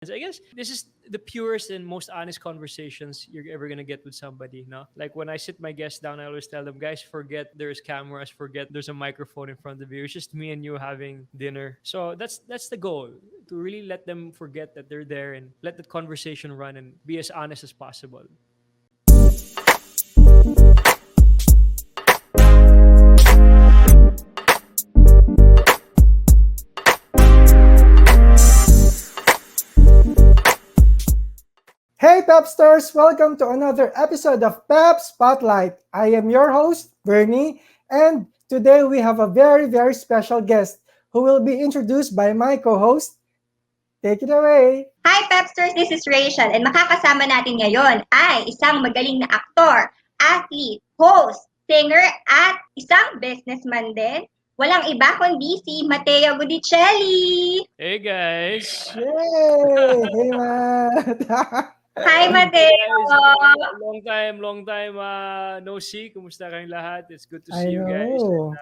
I guess this is the purest and most honest conversations you're ever gonna get with somebody, no? Like when I sit my guests down, I always tell them, guys, forget there's cameras, forget there's a microphone in front of you. It's just me and you having dinner. So that's the goal. To really let them forget that they're there and let the conversation run and be as honest as possible. Hey Pepsters! Welcome to another episode of PEP Spotlight. I am your host, Bernie, and today we have a very special guest who will be introduced by my co-host. Take it away! Hi Pepsters, this is Rachelle and makakasama natin ngayon ay isang magaling na aktor, athlete, host, singer at isang businessman din. Walang iba kundi si Matteo Guidicelli. Hey guys! Yay! Hey Matt! Hi Hey Matteo! guys! Long time no see. Kumusta kayong lahat? It's good to I see you guys. know.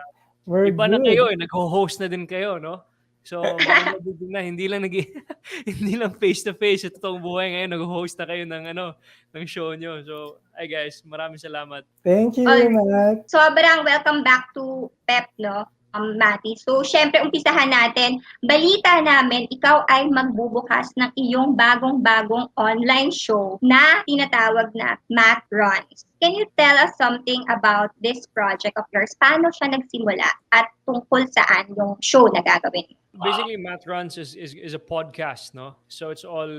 We're Iba na kayo good. nag-host na din kayo, no? So, makakabigin na, hindi lang hindi lang face to face sa totoong buhay ngayon, nag-host na kayo ng show nyo. So, hi guys, maraming salamat. Thank you, Alright. Matt. Sobrang welcome back to PEP, no? Mati. So, syempre, umpisahan natin. Balita namin, ikaw ay magbubukas ng iyong bagong-bagong online show na tinatawag na Matt Runs. Can you tell us something about this project of yours? Paano siya nagsimula at tungkol saan yung show na gagawin? Basically, Matt Runs is a podcast, no? So it's all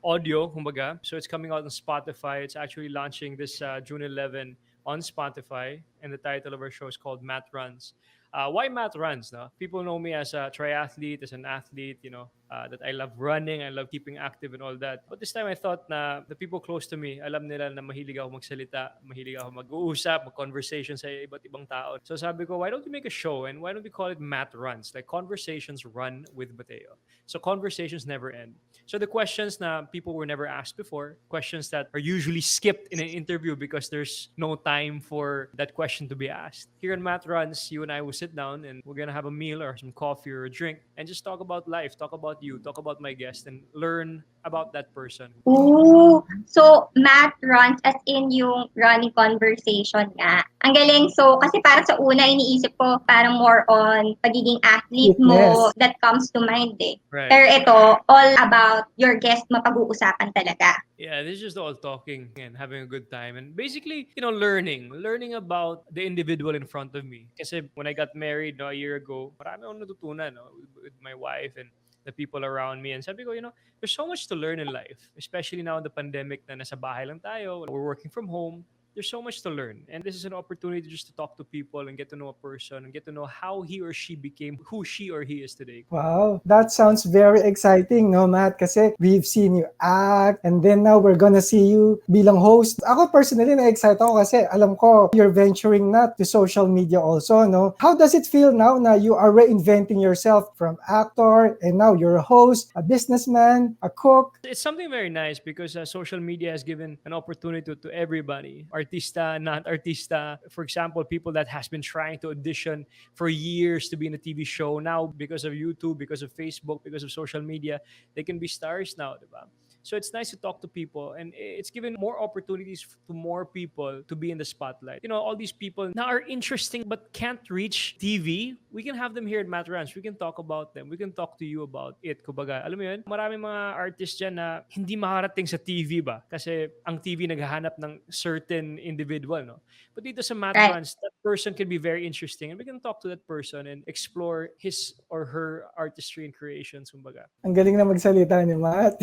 audio, kumbaga. So it's coming out on Spotify. It's actually launching this June 11 on Spotify, and the title of our show is called Matt Runs. Why Matt Runs? No, people know me as a triathlete, as an athlete. That I love running, I love keeping active and all that. But this time I thought na the people close to me, alam nila na mahilig ako magsalita, mahilig ako mag-uusap, mag-conversation sa iba't ibang tao. So sabi ko, why don't we make a show and why don't we call it Matt Runs? Like conversations run with Matteo. So conversations never end. So the questions na people were never asked before, questions that are usually skipped in an interview because there's no time for that question to be asked. Here in Matt Runs, you and I will sit down and we're gonna have a meal or some coffee or a drink and just talk about life, talk about you, talk about my guest, and learn about that person. Ooh, so Matt Runs as in yung running conversation nga. Ang galing. So, kasi para sa una, iniisip ko parang more on pagiging athlete mo Fitness. that comes to mind eh. Right. Pero ito, all about your guest mapag-uusapan talaga. Yeah, this is just all talking and having a good time and basically, learning about the individual in front of me. Kasi when I got married a year ago, marami akong natutunan with my wife and the people around me. And sabi ko, there's so much to learn in life, especially now in the pandemic na nasa bahay lang tayo, we're working from home. There's so much to learn. And this is an opportunity just to talk to people and get to know a person and get to know how he or she became who she or he is today. Wow, that sounds very exciting, no, Matt? Kasi we've seen you act, and then now we're gonna see you bilang host. Ako personally, na-excite ako kasi alam ko you're venturing na to social media also, no? How does it feel now na you are reinventing yourself from actor, and now you're a host, a businessman, a cook? It's something very nice because social media has given an opportunity to everybody. Artista, not artista. For example, people that has been trying to audition for years to be in a TV show. Now, because of YouTube, because of Facebook, because of social media, they can be stars now, diba? So it's nice to talk to people and it's given more opportunities to more people to be in the spotlight. All these people now are interesting but can't reach TV. We can have them here at Matt Ranch. We can talk about them. We can talk to you about it. Kumbaga, alam mo yun, maraming mga artists dyan na hindi makarating sa TV ba? Kasi ang TV naghahanap ng certain individual, no? But dito sa Matt Right. Ranch, that person can be very interesting and we can talk to that person and explore his or her artistry and creations, kumbaga. Ang galing na magsalita ni Matt.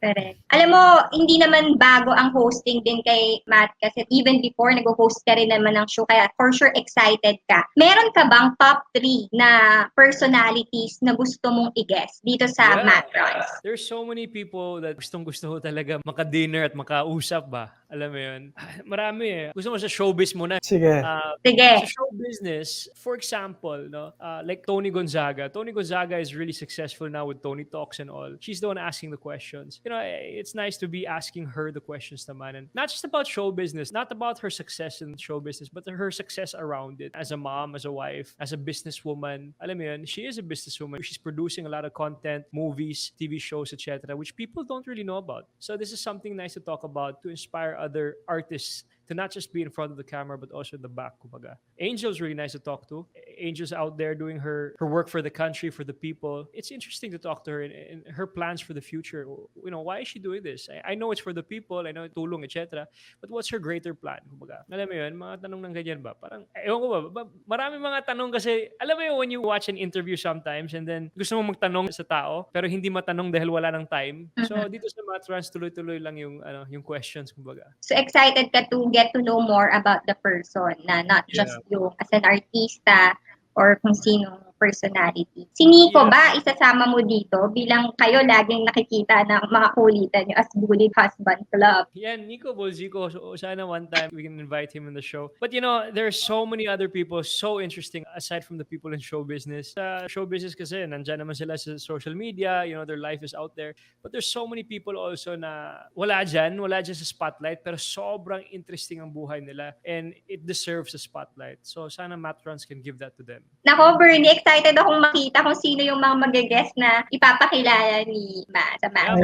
Correct. Alam mo, hindi naman bago ang hosting din kay Matt kasi even before nag-host ka rin naman ng show kaya for sure excited ka. Meron ka bang top 3 na personalities na gusto mong i-guest dito sa Matt Runs? There's so many people that gusto ko talaga maka-dinner at makausap ba. Alam mo yun? Marami eh. Gusto mo sa showbiz muna. Sige. Sa Sige. show business, for example, no, like Tony Gonzaga. Tony Gonzaga is really successful now with Tony Talks and all. She's the one asking the questions. You know, it's nice to be asking her the questions naman. And not just about show business, not about her success in show business, but her success around it. As a mom, as a wife, as a businesswoman. Alam mo yun, she is a businesswoman. She's producing a lot of content, movies, TV shows, etc., which people don't really know about. So this is something nice to talk about to inspire other artists to not just be in front of the camera but also in the back. Kumbaga. Angel's really nice to talk to. Angel's out there doing her work for the country, for the people. It's interesting to talk to her and her plans for the future. You know, why is she doing this? I know it's for the people, I know tulong, etc. But what's her greater plan? Kumbaga. Alam mo yun, mga tanong ng ganyan ba? Parang, ewan ko ba, marami mga tanong kasi, alam mo yun, when you watch an interview sometimes and then gusto mo magtanong sa tao pero hindi matanong dahil wala ng time. So dito sa Matrans, tuloy-tuloy lang yung questions, kumbaga. So excited ka to get to know more about the person na not just you as an artista or kung sino personality. Si Nico ba, isasama mo dito bilang kayo laging nakikita ng mga kulitan nyo as Bullied Husband Club? Yeah, Nico Bolzico. So sana one time we can invite him in the show. But you know, there's so many other people so interesting aside from the people in show business. Show business kasi nandyan naman sila sa social media, you know, their life is out there. But there's so many people also na wala dyan sa spotlight pero sobrang interesting ang buhay nila and it deserves a spotlight. So sana Matrons can give that to them. Nako, Bernie, excited akong makita kung sino yung mga mag-guest na ipapakilala ni Matt sa Matt.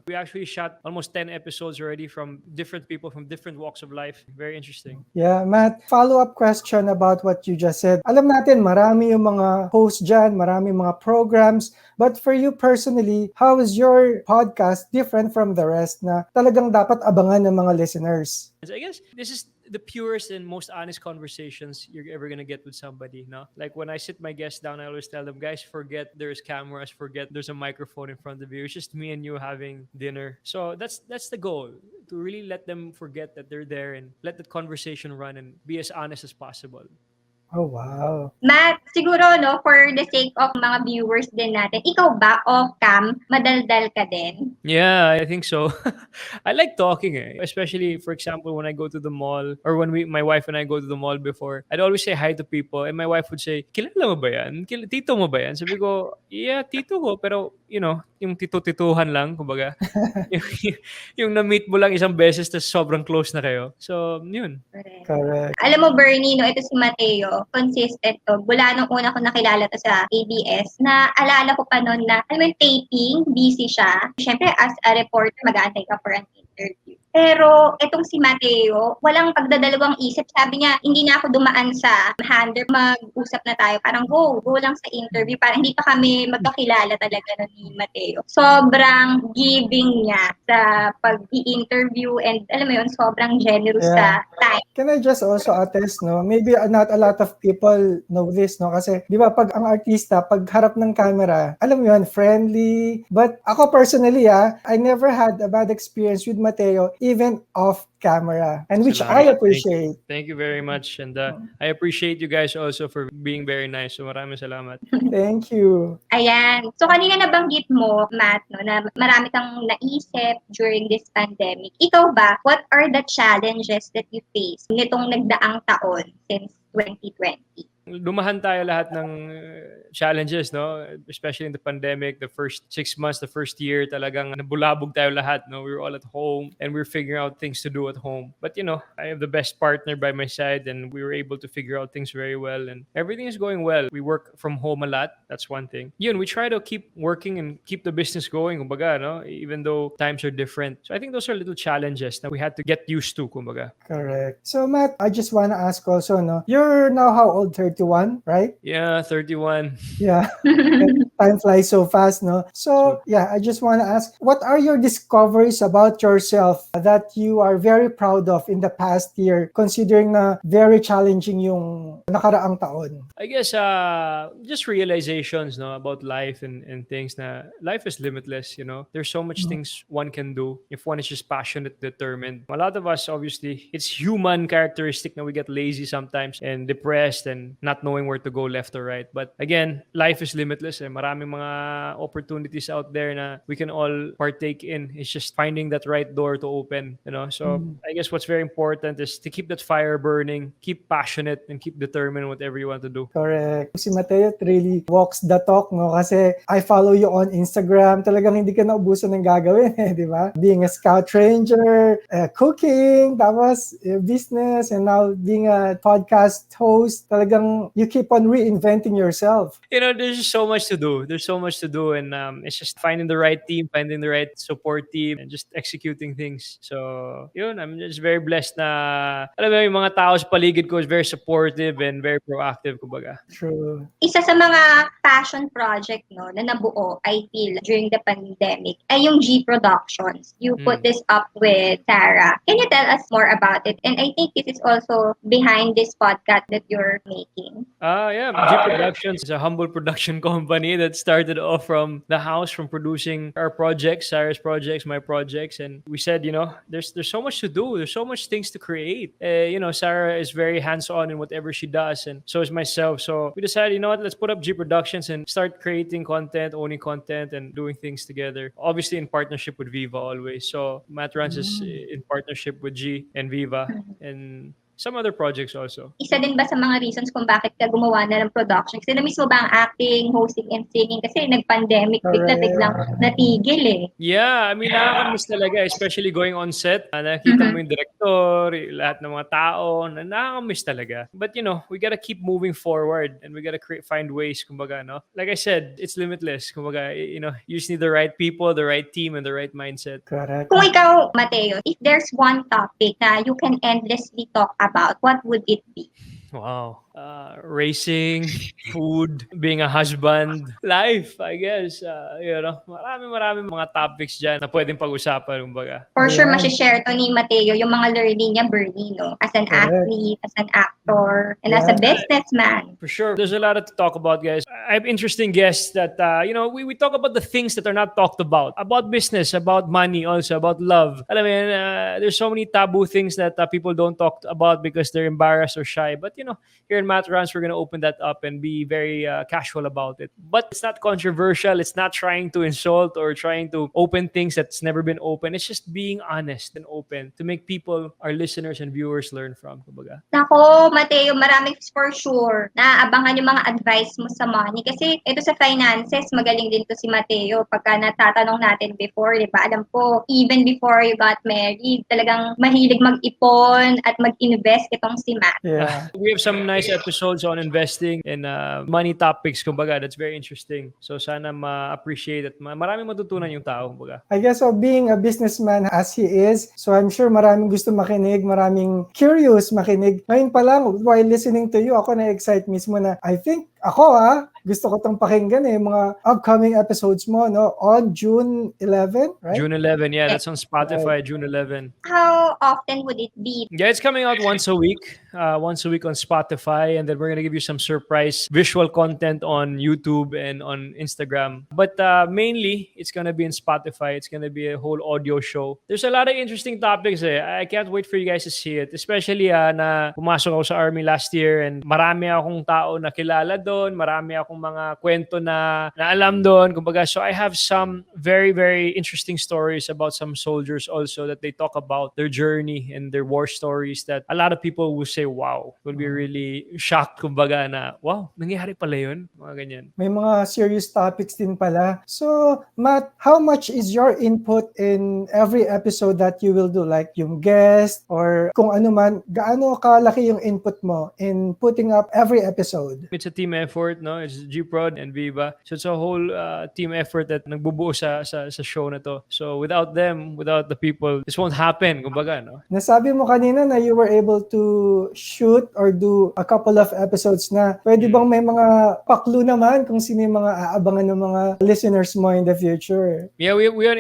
We actually shot almost 10 episodes already from different people from different walks of life. Very interesting. Yeah, Matt, follow-up question about what you just said. Alam natin, marami yung mga hosts dyan, marami mga programs. But for you personally, how is your podcast different from the rest na talagang dapat abangan ng mga listeners? I guess this is the purest and most honest conversations you're ever gonna get with somebody, no? Like when I sit my guests down, I always tell them, guys, forget there's cameras, forget there's a microphone in front of you. It's just me and you having dinner. So that's the goal, to really let them forget that they're there and let the conversation run and be as honest as possible. Oh, wow. Matt, siguro, no, for the sake of mga viewers din natin, ikaw ba off-cam, madaldal ka din? Yeah, I think so. I like talking, especially, for example, when I go to the mall or when my wife and I go to the mall before, I'd always say hi to people and my wife would say, kilala mo ba yan? Tito mo ba yan? Sabi ko, yeah, tito ko, pero, you know, yung tito-tituhan lang, kumbaga. yung na-meet mo lang isang beses tapos sobrang close na kayo. So, yun. Correct. Alam mo, Bernie, no, ito si Matteo, consistent to. Mula nung una ko nakilala to sa ABS, na alala ko pa noon na, alam mo yung taping, busy siya. Siyempre, as a reporter, mag-aantay ka for an interview. Pero itong si Matteo, walang pagdadalawang isip. Sabi niya, hindi na ako dumaan sa handler, mag-usap na tayo. Parang go lang sa interview. Parang hindi pa kami magkakilala talaga na ni Matteo. Sobrang giving niya sa pag-i-interview and alam mo yun, sobrang generous sa time. Can I just also attest, no? Maybe not a lot of people know this, no? Kasi, di ba, pag ang artista, pag harap ng camera, alam mo yun, friendly. But ako personally, I never had a bad experience with Matteo, even off camera, and which I appreciate. Thank you very much, and I appreciate you guys also for being very nice. So maraming salamat. Thank you. Ayan. So kanina nabanggit mo, Matt, no, na marami kang naisip during this pandemic. Ikaw ba, what are the challenges that you face nitong nagdaang taon since 2020? Lumahan tayo lahat ng challenges, no? Especially in the pandemic, the first 6 months, the first year, talagang nabulabog tayo lahat, no? We were all at home and we were figuring out things to do at home. But, you know, I have the best partner by my side and we were able to figure out things very well and everything is going well. We work from home a lot. That's one thing. Yun, we try to keep working and keep the business going, kumbaga, no? Even though times are different. So I think those are little challenges that we had to get used to, kumbaga. Correct. So, Matt, I just want to ask also, no? You're now how old? 31, right? Yeah, 31. Yeah. Time flies so fast, no? So, yeah, I just want to ask, what are your discoveries about yourself that you are very proud of in the past year, considering na very challenging yung nakaraang taon? I guess just realizations, no, about life and things na life is limitless, you know. There's so much things one can do if one is just passionate, determined. A lot of us, obviously, it's human characteristic na we get lazy sometimes and depressed and not knowing where to go left or right. But again, life is limitless. Marami Maraming mga opportunities out there na we can all partake in. It's just finding that right door to open, So I guess what's very important is to keep that fire burning, keep passionate, and keep determined whatever you want to do. Correct. Si Matteo really walks the talk, no? Kasi I follow you on Instagram. Talagang hindi ka naubusan ng gagawin, di ba? Being a scout ranger, cooking, tapos business, and now being a podcast host. Talagang you keep on reinventing yourself. There's just so much to do. There's so much to do, and it's just finding the right team, finding the right support team, and just executing things. So, I'm just very blessed na, alam mo, yung mga tao sa paligid ko is very supportive and very proactive, kumbaga. True. Isa sa mga passion project no na nabuo, I feel, during the pandemic ay yung G Productions. You put this up with Sarah. Can you tell us more about it? And I think this is also behind this podcast that you're making. Yeah. G Productions is a humble production company that started off from the house, from producing our projects, Sarah's projects, my projects. And we said, there's so much to do. There's so much things to create. Sarah is very hands-on in whatever she does, and so is myself. So we decided, what, let's put up G Productions and start creating content, owning content, and doing things together. Obviously in partnership with Viva always. So Matt runs is in partnership with G and Viva and some other projects also. Isa din ba sa mga reasons kung bakit ka gumawa na ng production? Kasi na-miss mo ba ang acting, hosting, and singing? Kasi nag-pandemic, bigla-biglang natigil eh. Yeah, I mean, nakakamiss talaga, especially going on set. Nakita mo yung director, lahat ng mga tao, nakakamiss talaga. But we gotta keep moving forward and we gotta find ways, kumbaga, no? Like I said, it's limitless. Kumbaga, you just need the right people, the right team, and the right mindset. Correct. Kung ikaw, Matteo, if there's one topic na you can endlessly talk about, what would it be? Wow. Racing, food, being a husband, life, I guess. Marami mga topics dyan na pwedeng pag-usapan, kumbaga. For sure, masishare to ni Matteo yung mga learning niya, Bernie, no? As an athlete, as an actor, and as a businessman. For sure. There's a lot to talk about, guys. I have interesting guests that, we talk about the things that are not talked about business, about money also, about love. Alam mo yan, there's so many taboo things that people don't talk about because they're embarrassed or shy. But, here in Matt Runs, we're going to open that up and be very casual about it. But it's not controversial. It's not trying to insult or trying to open things that's never been open. It's just being honest and open to make people, our listeners and viewers, learn from. Kumbaga. Nako, Matteo, maraming for sure na abangan yung mga advice mo sa money. Kasi ito sa finances, magaling din to si Matteo. Pagka natatanong natin before, di ba? Alam ko, even before you got married, talagang mahilig mag-ipon at mag-invest itong si Matt. Yeah. We have some nice episodes on investing and money topics, kumbaga. That's very interesting. So sana ma-appreciate at maraming matutunan yung tao, kumbaga. I guess being a businessman as he is, so I'm sure maraming gusto makinig, maraming curious makinig. Ngayon pa lang, while listening to you, ako na-excite mismo na I think ako gusto ko tong pakinggan mga upcoming episodes mo, no? On June 11, right? June 11, yeah. That's on Spotify, June 11. How often would it be? Yeah, it's coming out once a week on Spotify, and then we're gonna give you some surprise visual content on YouTube and on Instagram. But mainly, it's gonna be in Spotify. It's gonna be a whole audio show. There's a lot of interesting topics. I can't wait for you guys to see it. Especially na pumasok ako sa army last year, and marami akong tao na kilala doon, marami akong mga kwento na alam doon. Kumbaga, so I have some very, very interesting stories about some soldiers also that they talk about their journey and their war stories that a lot of people will say, wow, will be really shocked, kumbaga, na, wow, nangyari pala yun? Mga ganyan. May mga serious topics din pala. So, Matt, how much is your input in every episode that you will do? Like yung guest or kung ano man, gaano kalaki yung input mo in putting up every episode? It's a team effort, no? It's G-Prod and Viva. So it's a whole team effort that nagbubuo sa show na to. So without them, without the people, this won't happen, kumbaga, no? Nasabi mo kanina na you were able to shoot or do a couple of episodes na. Pwede bang may mga paklu naman kung sino yung mga aabangan ng mga listeners mo in the future? Yeah, we had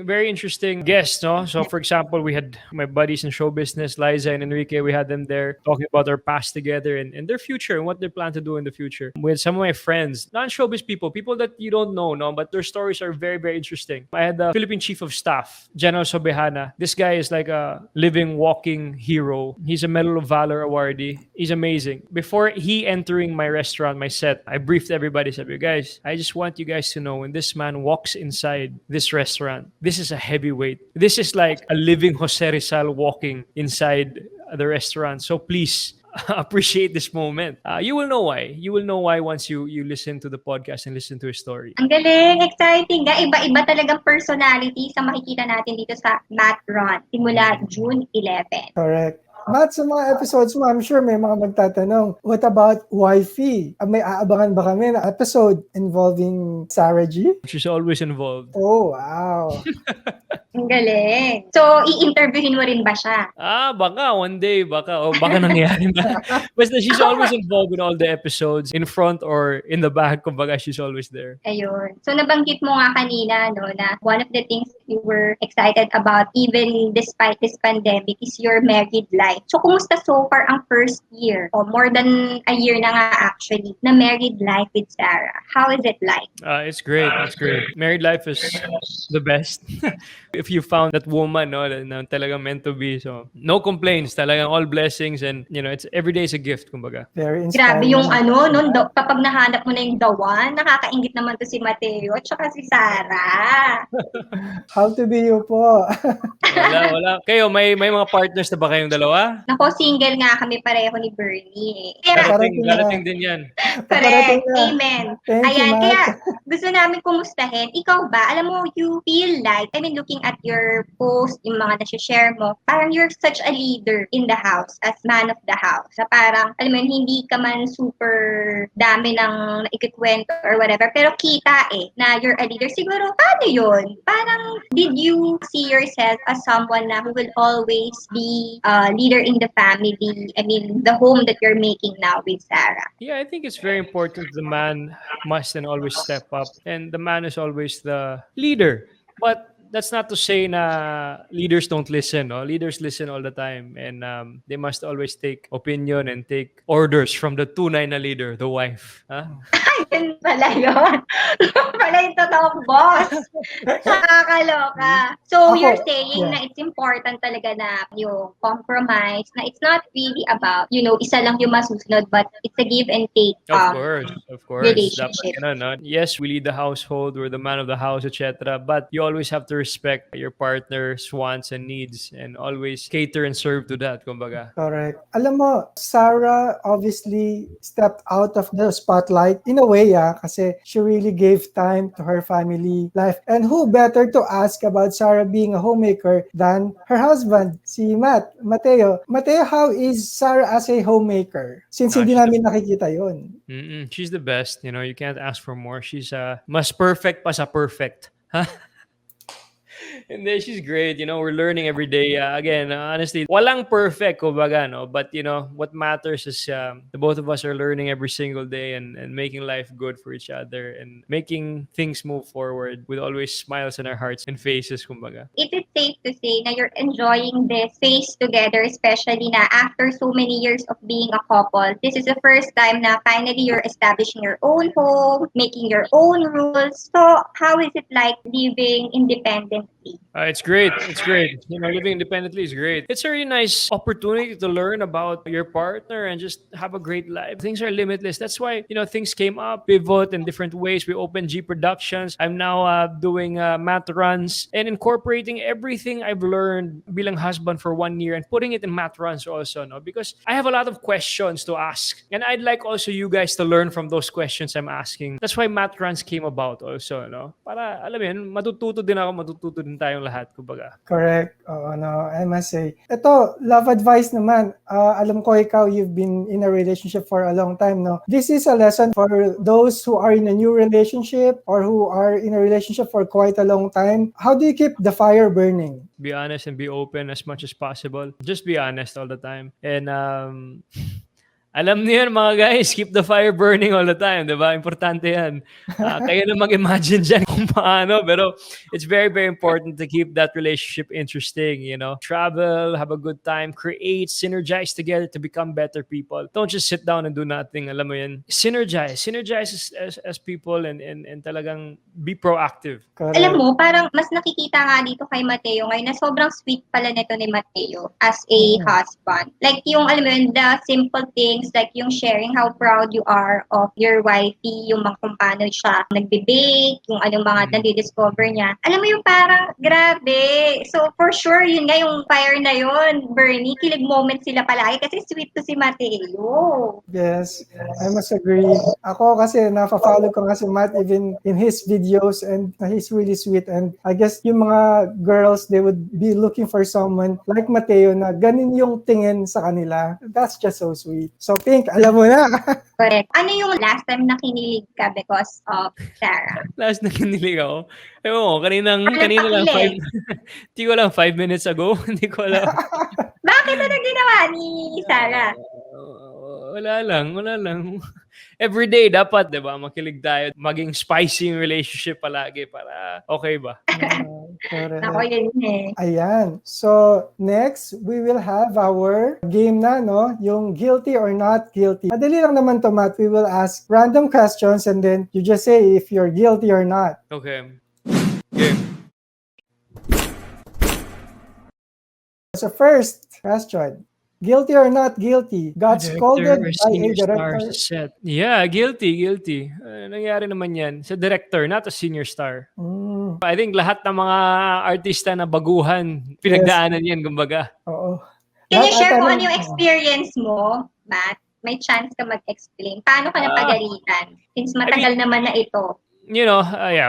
very interesting guests, no? So for example, we had my buddies in show business, Liza and Enrique. We had them there talking about their past together and their future and what they plan to do in the future. We had some of my friends, non-showbiz people that you don't know, no, but their stories are very, very interesting. I had the Philippine Chief of Staff, General Sobehana. This guy is like a living, walking hero. He's a Medal of Valor awardee. He's amazing. Before he entering my restaurant, my set, I briefed everybody. Said, "You guys, I just want you guys to know when this man walks inside this restaurant, this is a heavyweight. This is like a living Jose Rizal walking inside the restaurant. So please." Appreciate this moment. You will know why. You will know why once you listen to the podcast and listen to his story. Ang galing, exciting nga. Iba-iba talagang personality sa makikita natin dito sa Matt Ron simula June 11. Correct. Matt, sa mga episodes mo, I'm sure may mga magtatanong, what about wifey? May aabangan ba kami na episode involving Sarah G? She's always involved. Oh, wow. Ang galing. So, i-interviewin mo rin ba siya? Baka one day, baka nangyari na. Basta she's always involved in all the episodes, in front or in the back, kumbaga she's always there. Ayun. So, nabanggit mo nga kanina, no, na one of the things you were excited about even despite this pandemic is your married life. So, kumusta so far ang first year? O more than a year na nga actually, na married life with Sarah. How is it like? It's great. It's great. Married life is the best. If you found that woman, no, na talagang meant to be. So, no complaints. Talagang all blessings and, it's every day is a gift, kumbaga. Very inspiring. Grabe yung kapag nahanap mo na yung the one, nakakaingit naman to si Matteo at saka si Sarah. How to be you po. Wala. Kayo, may mga partners na ba kayong dalawa? Nako, single nga kami pareho ni Bernie. Kaya, Darating din yan. correct. Amen. Thank you, Ayan, Matt. kaya gusto namin kumustahin. Ikaw ba, alam mo, you feel like, looking at your post, yung mga nasi-share mo, parang you're such a leader in the house, as man of the house. Na parang, alam mo yun, hindi ka man super dami ng ikikwento or whatever, pero kita na you're a leader. Siguro, paano yun? Parang, did you see yourself as someone na who will always be a leader in the family? The home that you're making now with Sarah. Yeah, I think it's very important the man must and always step up. And the man is always the leader. But that's not to say na leaders don't listen. No? Leaders listen all the time. And they must always take opinion and take orders from the tunay na leader, the wife. Huh? Yun pala yun. Yun pala yung totoong boss. Nakakaloka. So, you're saying na it's important talaga na yung compromise, na it's not really about, isa lang yung masusunod, but it's a give and take. Of course. Relationship. Dapat, no? Yes, we lead the household, we're the man of the house, etc. But you always have to respect your partner's wants and needs and always cater and serve to that, kumbaga. Correct. Alam mo, Sarah obviously stepped out of the spotlight in a way, kasi she really gave time to her family life. And who better to ask about Sarah being a homemaker than her husband, si Matteo. Matteo, how is Sarah as a homemaker? Since hindi namin nakikita yun. She's the best. You can't ask for more. She's mas perfect pa sa perfect. Huh? And then she's great. We're learning every day. Again, honestly, walang perfect, kumbaga, no? But, what matters is the both of us are learning every single day and making life good for each other and making things move forward with always smiles in our hearts and faces, kumbaga. Is it safe to say na you're enjoying this phase together, especially na after so many years of being a couple, this is the first time na finally you're establishing your own home, making your own rules. So, how is it like living independently? It's great. Living independently is great. It's a really nice opportunity to learn about your partner and just have a great life. Things are limitless. That's why, things came up, pivot in different ways. We opened G Productions. I'm now doing Matt Runs and incorporating everything I've learned bilang husband for 1 year and putting it in Matt Runs also, no? Because I have a lot of questions to ask. And I'd like also you guys to learn from those questions I'm asking. That's why Matt Runs came about also, no? Para, alam mo yun, matututo din tayong lahat, kumbaga. Correct. I must say. Ito, love advice naman. Alam ko ikaw, you've been in a relationship for a long time, no? This is a lesson for those who are in a new relationship or who are in a relationship for quite a long time. How do you keep the fire burning? Be honest and be open as much as possible. Just be honest all the time. And Alam niyo yan mga guys, keep the fire burning all the time, di ba? Importante yan. Kayo na mag-imagine dyan kung paano, pero it's very, very important to keep that relationship interesting, you know? Travel, have a good time, create, synergize together to become better people. Don't just sit down and do nothing, alam mo yan. Synergize as people and talagang be proactive. Alam Correct. mo, parang mas nakikita nga dito kay Matteo ngayon na sobrang sweet pala nito ni Matteo as a husband. Like yung, alam mo yun, the simple things, like yung sharing how proud you are of your wifey, yung mga kung paano siya nagbe-bake, yung anong mga nadi-discover niya. Alam mo yung parang, grabe. So, for sure, yun nga yung fire na yun, Bernie. Kilig moment sila palagi kasi sweet to si Matteo. Yes, I must agree. Ako kasi nafa-follow ko nga si Matt even in his videos and he's really sweet and I guess yung mga girls, they would be looking for someone like Matteo na ganin yung tingin sa kanila. That's just so sweet. So Pink, alam mo na. Correct. Ano yung last time na kinilig ka because of Sarah? Last na kinilig ako. Ewan ko, kanina lang, pakilig? hindi ko lang 5 minutes ago, hindi ko alam. Bakit ano ginawa ni Sarah? Wala lang. Everyday dapat, 'di ba? Makilig tayo, maging spicy yung relationship palagi para okay ba? Correct. Ako yun eh. Ayan. So, next, we will have our game na, no? Yung guilty or not guilty. Madali lang naman to, Matt. We will ask random questions and then you just say if you're guilty or not. Okay. Game. So, first question. Guilty or not guilty? Got scolded by a director. Set. Yeah, guilty. Nangyari naman yan sa director, not a senior star. I think lahat ng mga artista na baguhan, pinagdaanan yan, kumbaga. Oo. Can you Lahat share ata kung ng- ano yung experience mo, Matt? May chance ka mag-explain. Paano ka napagalitan? Since matagal naman na ito. You know,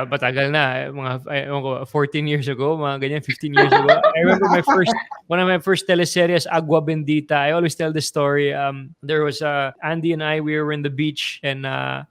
matagal na. Ewan ko, 14 years ago, mga ganyan, 15 years ago. I remember one of my first teleseries, Agua Bendita. I always tell this story. There was Andy and we were in the beach and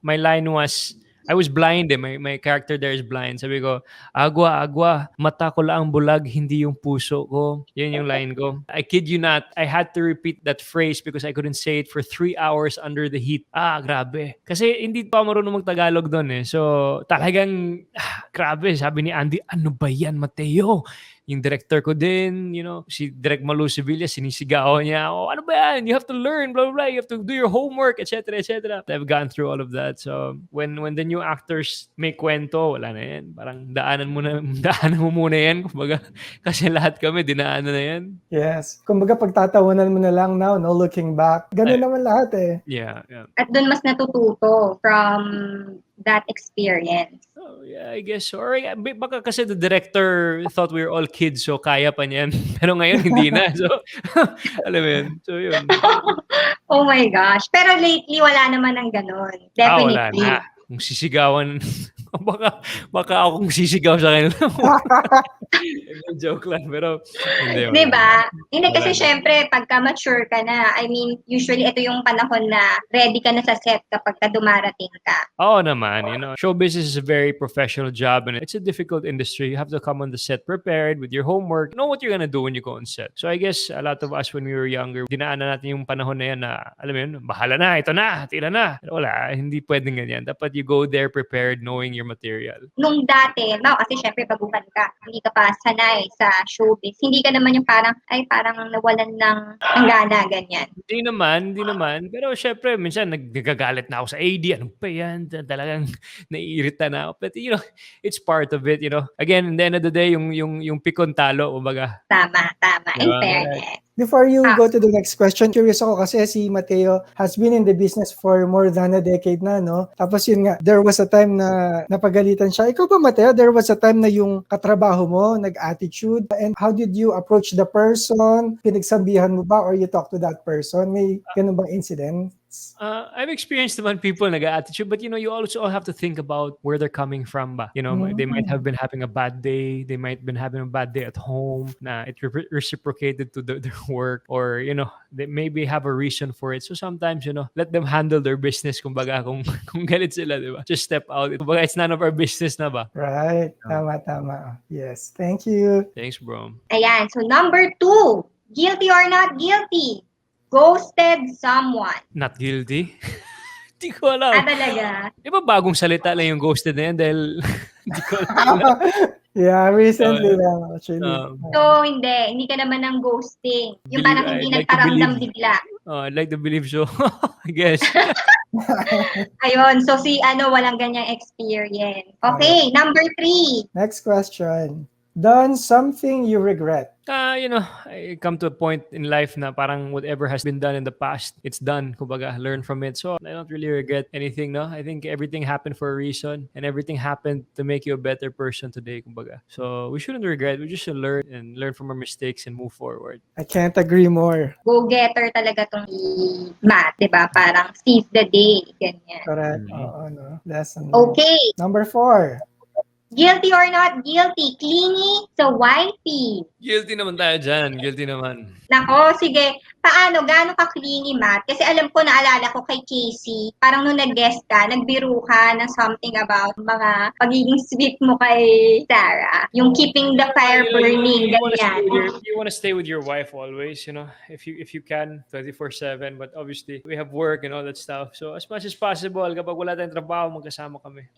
my line was, I was blind eh. My character there is blind. Sabi ko, agwa, mata ko lang ang bulag, hindi yung puso ko. Yun yung line ko. I kid you not, I had to repeat that phrase because I couldn't say it for 3 hours under the heat. Grabe. Kasi hindi pa marunong mag-Tagalog doon eh. So, talagang, grabe. Sabi ni Andy, ano ba yan, Matteo? Yung director ko din, you know, si Direk Malu Sevilla, sinisigaw niya, ano ba yan? You have to learn, blah, blah, blah. You have to do your homework, etc., etc. I've gone through all of that. So, when the new actors may kwento, wala na yan. Parang daanan mo muna yan. Kumbaga, kasi lahat kami, dinaanan na yan. Yes. Kumbaga pagtatawanan mo na lang now, no looking back. Ganun naman lahat eh. Yeah. At doon mas natututo from that experience. Oh, yeah, I guess so. Or baka kasi the director thought we were all kids, so kaya pa niyan. Pero ngayon, hindi na. So, alam mo yun. So, yun. Oh my gosh. Pero lately, wala naman ng ganun. Definitely. Wala na. Kung sisigawan, baka ako kung sisigaw sa kanila. Joke lang, pero hindi. Di ba? Hindi kasi syempre, pagka mature ka na, I mean, usually ito yung panahon na ready ka na sa set kapag ka dumarating ka. Oo naman, you know, show business is a very professional job and it's a difficult industry. You have to come on the set prepared with your homework, know what you're gonna do when you go on set. So I guess a lot of us when we were younger, dinaanan natin yung panahon na yan na, alam mo yun, bahala na, ito na, tira na. Pero wala, hindi pwedeng ganyan. Dapat you go there prepared knowing your material. Nung dati, kasi syempre baguhan ka, hindi ka pa sanay sa showbiz. Hindi ka naman yung parang nawalan ng gana, ganyan. Hindi naman. Pero syempre, minsan nagagagalit na ako sa AD. Ano pa yan? Talagang naiirita na ako. But you know, it's part of it, you know. Again, in the end of the day, yung pikon talo, kumbaga. Tama. In Diba? fairness. Before you go to the next question, curious ako kasi si Matteo has been in the business for more than a decade na, no? Tapos yun nga, there was a time na napagalitan siya. Ikaw ba, Matteo? There was a time na yung katrabaho mo, nag-attitude. And how did you approach the person? Pinagsabihan mo ba or you talk to that person? May ganun bang incident? I've experienced naman people nag-attitude, but you know, you also all have to think about where they're coming from ba. You know, they might have been having a bad day. They might have been having a bad day at home. Na it reciprocated to their work, or you know, they maybe have a reason for it. So sometimes, you know, let them handle their business. Kumbaga, kung galit sila, di ba? Just step out. Kumbaga, it's none of our business na ba? Right. Tama. Yes. Thank you. Thanks, bro. Ayan, so number 2, guilty or not guilty? ghosted someone. Not guilty. Hindi ko alam. Talaga? Di ba bagong salita lang yung ghosted na yan dahil hindi ko alam. Yeah, recently lang actually. So, hindi ka naman ng ghosting. Yung parang hindi I'd like to nagparamdam believe. bigla. I'd like to believe so. I guess. Ayun, so walang ganyang experience. Okay, number 3. Next question. Done something you regret? I come to a point in life na parang whatever has been done in the past, it's done. Kumbaga, learn from it. So I don't really regret anything, no? I think everything happened for a reason and everything happened to make you a better person today, kumbaga. So we shouldn't regret. We just should learn from our mistakes and move forward. I can't agree more. Go-getter talaga tong si Matt, di ba? Parang seize the day, ganyan. Correct. Oo, no? Lesson. Okay. Number 4. Guilty or not guilty, clingy sa wifey. Guilty naman tayo dyan. Guilty naman. Nako, sige. Paano? Gaano ka clingy, Matt? Kasi alam ko, naalala ko kay Casey, parang nung nag-guest ka, nagbiro ka ng something about mga pagiging sweet mo kay Sarah. Yung keeping the fire burning, ganyan. You want to stay with your wife always, if you can, 24/7. But obviously, we have work and all that stuff. So as much as possible, kapag wala tayong trabaho, magkasama kami.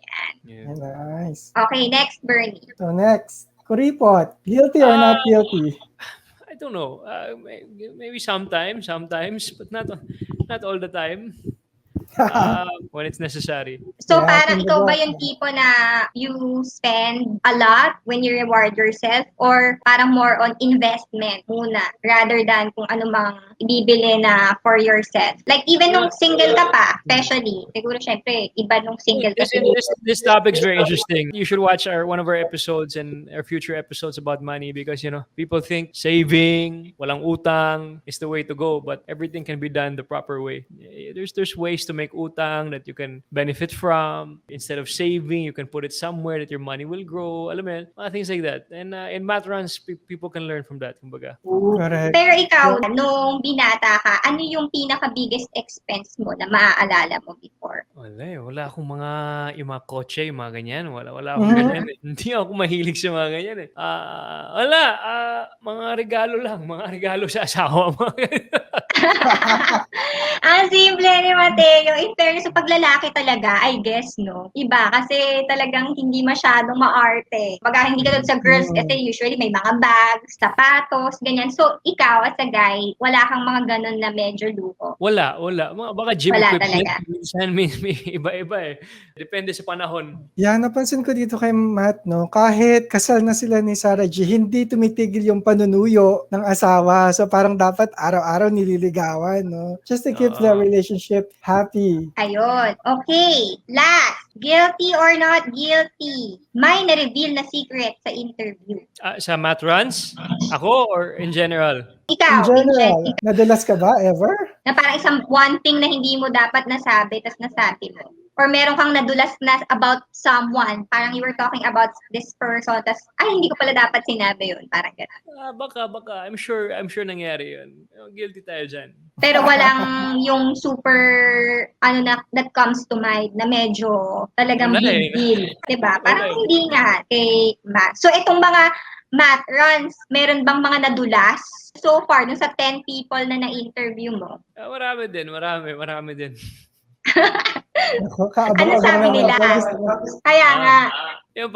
Yeah. Nice. Okay, next, Bernie. So next, Kuripot. Guilty or not guilty? I don't know. Maybe sometimes, but not all the time. When it's necessary. So parang ikaw ba yung tipo na you spend a lot when you reward yourself or parang more on investment muna rather than kung ano mang ibibili na for yourself? Like even nung single ka pa, especially, siguro syempre iba nung single ka. This topic's very interesting. You should watch one of our episodes and our future episodes about money because people think saving, walang utang is the way to go, but everything can be done the proper way. There's ways to make utang that you can benefit from. Instead of saving, you can put it somewhere that your money will grow. Alam mo yun? Things like that. And in math runs, people can learn from that. Kumbaga. Correct. Pero ikaw, nung binata ka, ano yung pinaka-biggest expense mo na maaalala mo before? Wala akong yung mga kotse, yung mga ganyan. Wala akong ganyan eh. Hindi ako mahilig sa mga ganyan eh. Mga regalo lang. Mga regalo sa asawa. Ang simple ni Matteo. In fairness, sa paglalaki talaga, I guess, no? Iba, kasi talagang hindi masyadong maarte. Pagka hindi ka doon sa girls, kasi usually may mga bags, sapatos, ganyan. So, ikaw, as a guy, wala kang mga ganun na medyo luho. Wala. Baka gym Wala equipment. talaga. Minsan may iba-iba eh. Depende sa panahon. Yeah, napansin ko dito kay Matt, no? Kahit kasal na sila ni Sarah G, hindi tumitigil yung panunuyo ng asawa. So parang dapat araw-araw nililigawan, no? Just to keep the relationship happy. Ayun. Okay. Last. Guilty or not guilty? May na-reveal na secret sa interview. Sa math runs? Ako or in general? Ikaw, In general, nadulas ka ba ever? na parang one thing na hindi mo dapat nasabi, tas nasabi mo. Or meron kang nadulas na about someone, parang you were talking about this person, tas, hindi ko pala dapat sinabi yun. Parang gano'n. Baka. I'm sure nangyari yun. Guilty tayo dyan. Pero walang yung super, that comes to mind na medyo talagang big deal. Diba? Parang hindi nga kay Matt. So, itong mga math runs, meron bang mga nadulas? So far, dun sa 10 people na na-interview mo? Marami din. Ano sabi nila? Kaya nga. Yung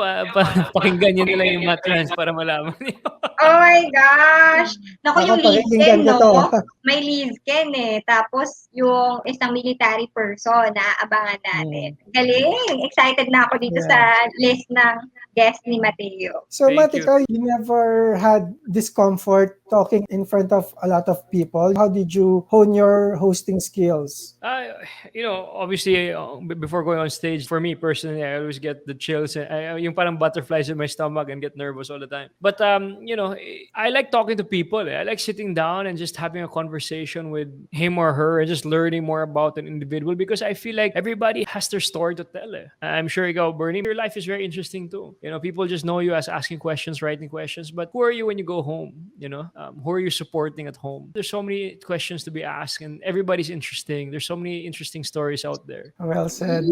pakinggan nyo nila yung math runs para malaman nyo. Oh my gosh! Naku, yung Lizken, no? to. May Lizken eh. Tapos, yung isang military person na abangan natin. Galing! Excited na ako dito sa list ng guest ni Matteo. So, Matt, ikaw, you never had discomfort talking in front of a lot of people. How did you hone your hosting skills? Obviously, before going on stage, for me personally, I always get the chills. Yung parang butterflies in my stomach and get nervous all the time. But, I like talking to people. I like sitting down and just having a conversation with him or her and just learning more about an individual because I feel like everybody has their story to tell. I'm sure ikaw, Bernie, your life is very interesting too. People just know you as asking questions, writing questions, but who are you when you go home? Who are you supporting at home? There's so many questions to be asked, and everybody's interesting. There's so many interesting stories out there. Well said.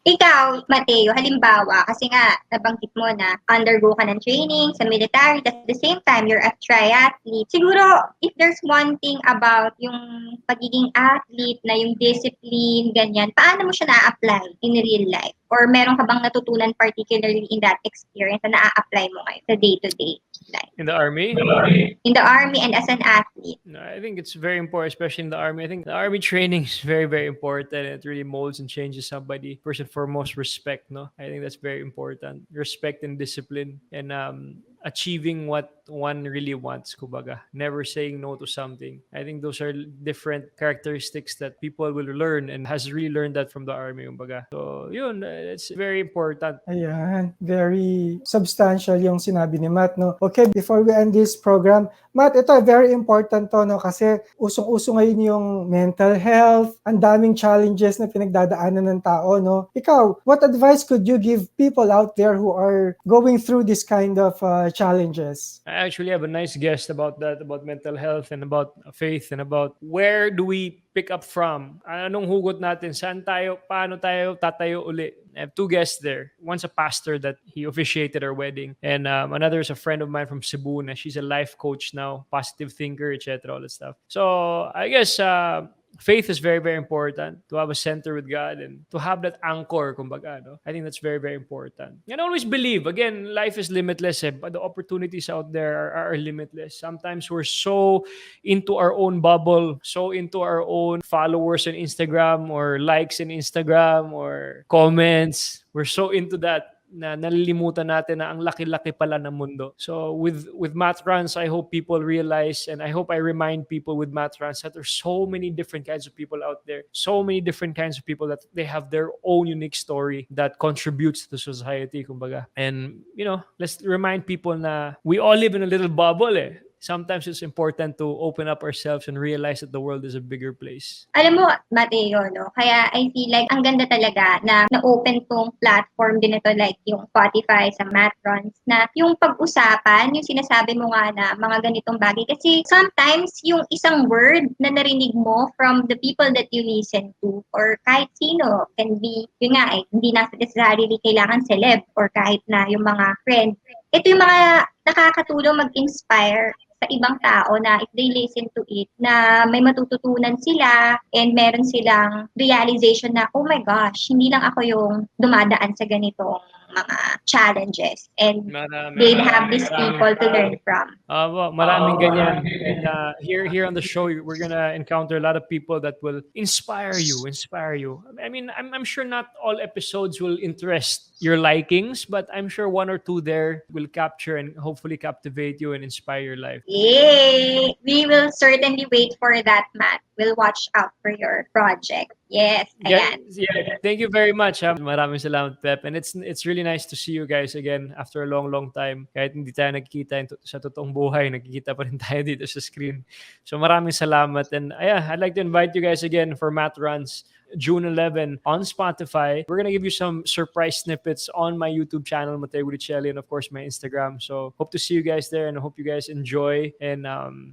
Ikaw, Matteo, halimbawa, kasi nga, nabanggit mo na undergo ka ng training sa military, at the same time, you're a triathlete. Siguro, if there's one thing about yung pagiging athlete, na yung discipline, ganyan, paano mo siya na-apply in real life? Or meron ka bang natutunan particularly in that experience na na-apply mo ngayon sa day-to-day life? In the army? In the army and as an athlete? No, I think it's very important, especially in the army. I think the army training is very, very important. It really molds and changes somebody. First and foremost, respect. No, I think that's very important. Respect and discipline, and achieving what one really wants. Kumbaga, never saying no to something. I think those are different characteristics that people will learn, and has really learned that from the army. Kumbaga, so yun, it's very important. Ayan, very substantial yung sinabi ni Matt, no? Okay, before we end this program, Matt, ito very important to, no? Kasi usong-uso ngayon yung mental health, ang daming challenges na pinagdadaanan ng tao, no? Ikaw, what advice could you give people out there who are going through this kind of challenges? I actually have a nice guest about that, about mental health and about faith and about where do we pick up from? Anong hugot natin? Saan tayo? Paano tayo tatayo uli? I have two guests there. One's a pastor that he officiated our wedding, and another is a friend of mine from Cebu. Na she's a life coach now, positive thinker, etc. All that stuff. So I guess faith is very, very important, to have a center with God and to have that anchor, kumbaga, no? I think that's very, very important. And always believe, again, life is limitless, but the opportunities out there are limitless. Sometimes we're so into our own bubble, so into our own followers on Instagram or likes in Instagram or comments. We're so into that na nalilimutan natin na ang laki-laki pala ng mundo. So with Math Runs, I hope people realize, and I hope I remind people with Math Runs, that there's so many different kinds of people out there. So many different kinds of people that they have their own unique story that contributes to society, kumbaga. And, let's remind people na we all live in a little bubble, eh. Sometimes it's important to open up ourselves and realize that the world is a bigger place. Alam mo, Matteo, no? Kaya I feel like ang ganda talaga na na-open tong platform din ito, like yung Spotify sa Matrons, na yung pag-usapan, yung sinasabi mo nga na mga ganitong bagay. Kasi sometimes yung isang word na narinig mo from the people that you listen to, or kahit sino, can be, yun nga, hindi na necessarily kailangan celeb, or kahit na yung mga friend. Ito yung mga nakakatulong mag-inspire sa ibang tao na if they listen to it, na may matututunan sila and meron silang realization na, oh my gosh, hindi lang ako yung dumadaan sa ganitong mga challenges, and they'd have these people to learn from. Well, maraming ganyan. And here on the show, we're gonna encounter a lot of people that will inspire you. I mean, I'm sure not all episodes will interest your likings, but I'm sure one or two there will capture and hopefully captivate you and inspire your life. Yay! We will certainly wait for that, Matt. We'll watch out for your project. Yes, ayan. Yeah, thank you very much. Maraming salamat, Pep. And it's really nice to see you guys again after a long, long time. Kahit hindi tayo nagkikita sa totoong buhay, nagkikita pa rin tayo dito sa screen. So maraming salamat. And I'd like to invite you guys again for Math Runs, June 11 on Spotify. We're gonna give you some surprise snippets on my YouTube channel, Matteo Guidicelli, and of course my Instagram. So hope to see you guys there, and I hope you guys enjoy. And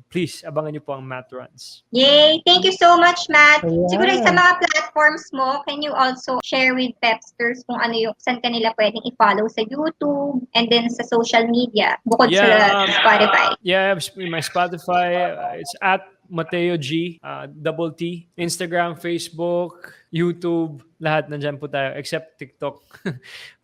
please, abangan niyo po ang Math Runs. Yay! Thank you so much, Matt. Ayan. Siguro sa mga platforms mo, can you also share with Pepsters kung ano yung saan kanila pwedeng i-follow sa YouTube and then sa social media bukod sa Spotify? Yeah, my Spotify, it's at Matteo G, double T. Instagram, Facebook, YouTube, lahat nandyan po tayo except TikTok.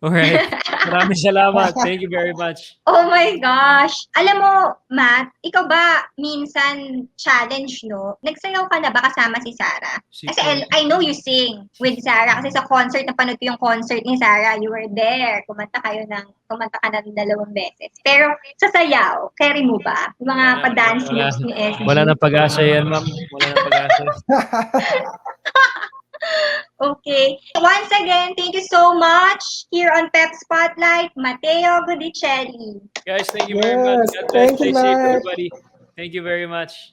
Alright. Maraming salamat. Thank you very much. Oh my gosh! Alam mo, Matt, ikaw ba minsan challenge, no? Nagsayaw ka na ba kasama si Sarah? Kasi I know you sing with Sarah kasi sa concert, napanood ko yung concert ni Sarah, you were there. Kumanta ka na ng 2 beses. Pero sa sayaw, carry mo ba? Yung mga pa-dance moves ni SG? Wala na pag-asa yan, ma'am. Wala na pag-asa. Okay. Once again, thank you so much here on PEP Spotlight, Matteo Guidicelli. Guys, thank you very much. God bless. Thank you, Stay safe, Matt. everybody. Thank you very much.